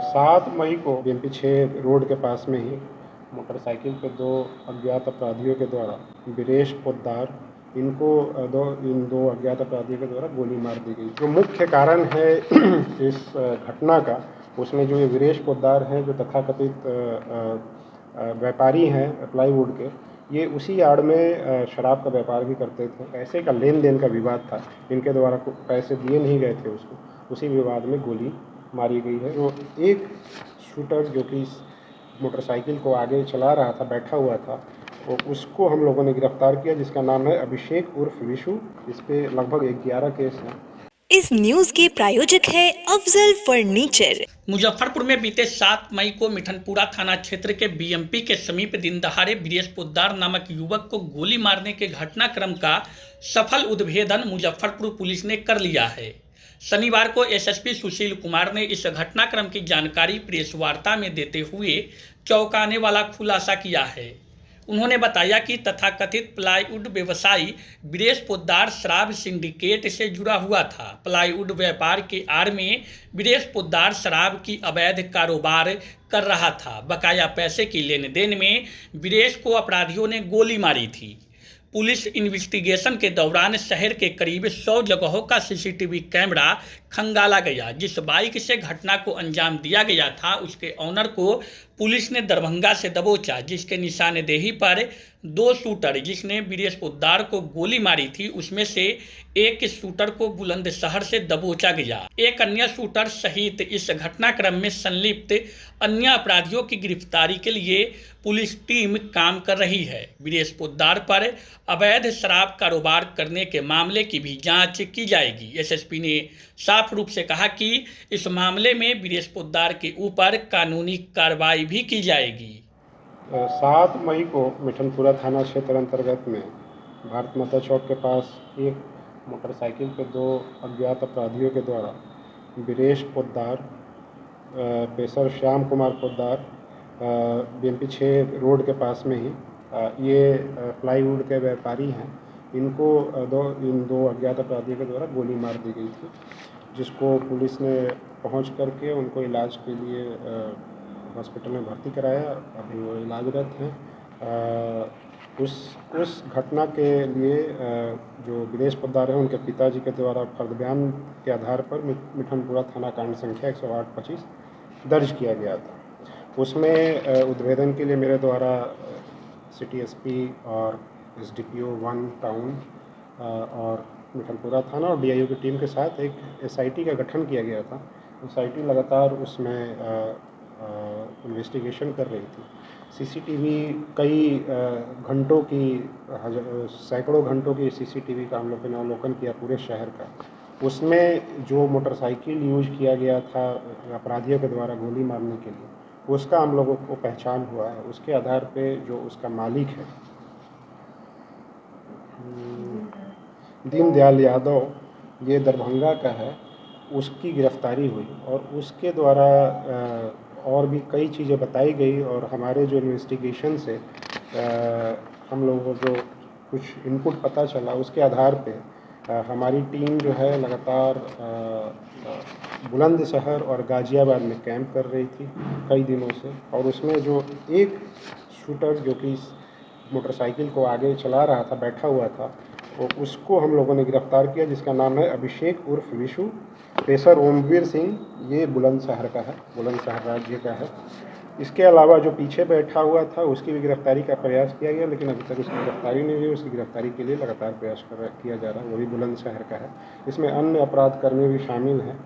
7 मई को BMP 6 road के पास में ही मोटरसाइकिल पे दो अज्ञात अपराधियों के द्वारा वीरेश पोद्दार इन दो अज्ञात अपराधियों के द्वारा गोली मार दी गई। जो मुख्य कारण है इस घटना का, उसमें जो ये वीरेश पोद्दार हैं, जो तथाकथित व्यापारी हैं प्लाईवुड के, ये उसी आड़ में शराब का व्यापार भी करते थे। पैसे का लेन देन का विवाद था, इनके द्वारा पैसे दिए नहीं गए थे उसको, उसी विवाद में गोली मारी गई है। जो एक शूटर जो कि मोटरसाइकिल को आगे चला रहा था, बैठा हुआ था, तो उसको हम लोगों ने गिरफ्तार किया, जिसका नाम है अभिषेक उर्फ विशु। इस पे लगभग 11 केस हैं। इस न्यूज के प्रायोजक है अफजल फर्नीचर। मुजफ्फरपुर में बीते 7 मई को मिठनपुरा थाना क्षेत्र के बीएमपी के समीप दिन दहाड़े वीरेश पोद्दार नामक युवक को गोली मारने के घटनाक्रम का सफल उद्भेदन मुजफ्फरपुर पुलिस ने कर लिया है। शनिवार को एसएसपी सुशील कुमार ने इस घटनाक्रम की जानकारी प्रेस वार्ता में देते हुए चौंकाने वाला खुलासा किया है। उन्होंने बताया कि तथाकथित प्लाईवुड व्यवसायी वीरेश पोद्दार शराब सिंडिकेट से जुड़ा हुआ था। प्लाईवुड व्यापार के आड़ में वीरेश पोद्दार शराब की अवैध कारोबार कर रहा था। बकाया पैसे की लेन देन में वीरेश को अपराधियों ने गोली मारी थी। पुलिस इन्वेस्टिगेशन के दौरान शहर के करीब 100 जगहों का सीसीटीवी कैमरा खंगाला गया। जिस बाइक से घटना को अंजाम दिया गया था, उसके ऑनर को पुलिस ने दरभंगा से दबोचा, जिसके निशानदेही पर 2 शूटर जिसने वीरेश पोद्दार को गोली मारी थी, उसमें से एक शूटर को बुलंदशहर से दबोचा गया। एक अन्य शूटर सहित इस घटनाक्रम में संलिप्त अन्य अपराधियों की गिरफ्तारी के लिए पुलिस टीम काम कर रही है। वीरेश पोद्दार पर अवैध शराब कारोबार करने के मामले की भी जांच की जाएगी। एसएसपी ने साफ रूप से कहा कि इस मामले में वीरेश पोद्दार के ऊपर कानूनी कार्रवाई भी की जाएगी। 7 मई को मिठनपुरा थाना क्षेत्र अंतर्गत में भारत माता चौक के पास एक मोटरसाइकिल पे 2 अज्ञात अपराधियों के द्वारा Viresh Poddar, pressure Shyam Kumar Poddar, BMP 6 road के पास में ही, ये प्लाईवुड के व्यापारी हैं, इन दो अज्ञात अपराधियों के द्वारा गोली मार दी गई थी, जिसको पुलिस ने पहुंच करके उनको इलाज के लिए हॉस्पिटल में भर्ती कराया। अभी वो इलाजरत हैं। उस घटना के लिए जो वीरेश पोद्दार हैं, उनके पिताजी के द्वारा फर्द बयान के आधार पर मिठनपुरा थाना कांड संख्या 108-25 दर्ज किया गया था। उसमें उद्भेदन के लिए मेरे द्वारा सिटी एसपी और एसडीपीओ 1 टाउन और मिठनपुरा थाना और डीआईओ की टीम के साथ एक एसआईटी का गठन किया गया था। एसआईटी लगातार उसमें इन्वेस्टिगेशन कर रही थी। सीसीटीवी कई घंटों की, सैकड़ों घंटों की सीसीटीवी का हम लोग ने अवलोकन किया पूरे शहर का। उसमें जो मोटरसाइकिल यूज किया गया था अपराधियों के द्वारा गोली मारने के लिए, उसका हम लोगों को पहचान हुआ है। उसके आधार पे जो उसका मालिक है दीनदयाल यादव, ये दरभंगा का है, उसकी गिरफ्तारी हुई और उसके द्वारा और भी कई चीज़ें बताई गई। और हमारे जो इन्वेस्टिगेशन से हम लोगों को जो कुछ इनपुट पता चला, उसके आधार पे हमारी टीम जो है लगातार बुलंदशहर और गाज़ियाबाद में कैंप कर रही थी कई दिनों से। और उसमें जो एक शूटर जो कि मोटरसाइकिल को आगे चला रहा था, बैठा हुआ था, तो उसको हम लोगों ने गिरफ्तार किया, जिसका नाम है अभिषेक उर्फ विशु। पेशर ओमवीर सिंह, ये बुलंदशहर का है, बुलंदशहर राज्य का है। इसके अलावा जो पीछे बैठा हुआ था, उसकी भी गिरफ्तारी का प्रयास किया गया, लेकिन अभी तक उसकी गिरफ्तारी नहीं हुई। उसकी गिरफ्तारी के लिए लगातार प्रयास किया जा रहा है, वो भी बुलंदशहर का है। इसमें अन्य अपराधकर्मी भी शामिल हैं,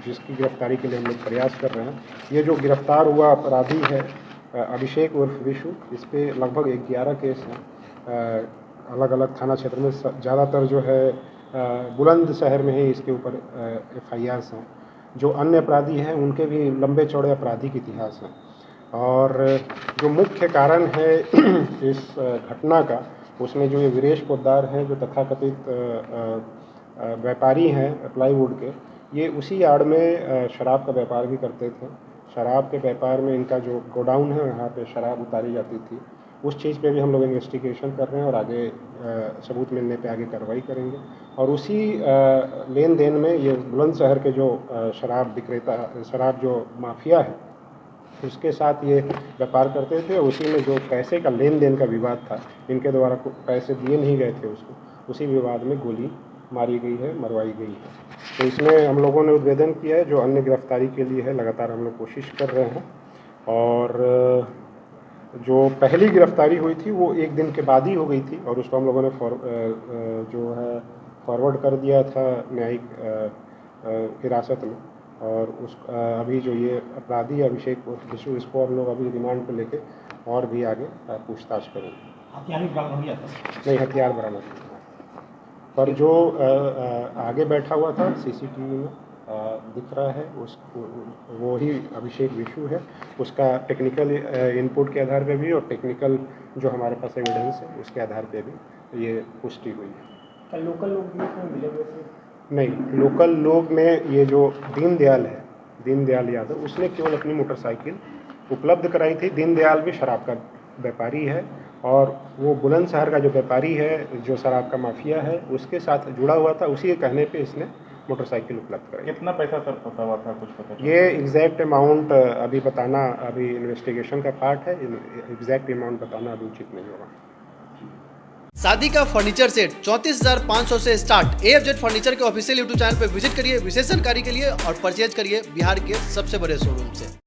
जिसकी गिरफ्तारी के लिए हम लोग प्रयास कर रहे हैं। ये जो गिरफ्तार हुआ अपराधी है अभिषेक उर्फ विशु, इस पे लगभग 11 केस हैं अलग अलग थाना क्षेत्र में। ज़्यादातर जो है बुलंदशहर में ही इसके ऊपर FIRs हैं। जो अन्य अपराधी हैं, उनके भी लंबे चौड़े आपराधिक इतिहास हैं। और जो मुख्य कारण है इस घटना का, उसमें जो ये वीरेश पोद्दार हैं, जो तथाकथित व्यापारी हैं प्लाईवुड के, ये उसी आड़ में शराब का व्यापार भी करते थे। शराब के व्यापार में इनका जो गोडाउन है, वहाँ पे शराब उतारी जाती थी उस चीज़ पे भी हम लोग इन्वेस्टिगेशन कर रहे हैं और आगे सबूत मिलने पे आगे कार्रवाई करेंगे। और उसी लेन देन में ये बुलंदशहर के जो शराब विक्रेता, शराब जो माफिया है, उसके साथ ये व्यापार करते थे। उसी में जो पैसे का लेन देन का विवाद था, इनके द्वारा पैसे दिए नहीं गए थे उसको, उसी विवाद में गोली मारी गई है, मरवाई गई है। तो इसमें हम लोगों ने उद्भेदन किया है, जो अन्य गिरफ्तारी के लिए है, लगातार हम लोग कोशिश कर रहे हैं। और जो पहली गिरफ्तारी हुई थी वो एक दिन के बाद ही हो गई थी और उसको हम लोगों ने जो है फॉरवर्ड कर दिया था न्यायिक हिरासत में। और उस अभी जो ये अपराधी अभिषेक विशु, इसको हम लोग अभी रिमांड पे लेके और भी आगे पूछताछ करेंगे। हथियार भी बरामद हो गया था? नहीं, हथियार बरामद नहीं हुआ। पर जो आगे बैठा हुआ था सीसीटीवी में दिख रहा है, वो ही अभिषेक विशु है। उसका टेक्निकल इनपुट के आधार पे भी और टेक्निकल जो हमारे पास एविडेंस है उसके आधार पे भी ये पुष्टि हुई है। क्या लोकल लोग भी इसमें मिले हुए थे? नहीं, लोकल लोग में ये जो दीनदयाल है, दीनदयाल यादव, उसने केवल अपनी मोटरसाइकिल उपलब्ध कराई थी। दीनदयाल भी शराब का व्यापारी है और वो बुलंदशहर का जो व्यापारी है, जो शराब का माफिया है, उसके साथ जुड़ा हुआ था। उसी के कहने पे इसने मोटरसाइकिल उपलब्ध कराई। कितना पैसा सर फंसा हुआ था, कुछ पता चला? ये एग्जैक्ट अमाउंट अभी बताना, अभी इन्वेस्टिगेशन का पार्ट है, एग्जैक्ट अमाउंट बताना अभी उचित नहीं होगा। शादी का फर्नीचर सेट 34,500 से स्टार्ट। AFZ फर्नीचर के ऑफिशियल यूट्यूब चैनल पर विजिट करिए विशेष जानकारी के लिए और परचेज करिए बिहार के सबसे बड़े शोरूम से।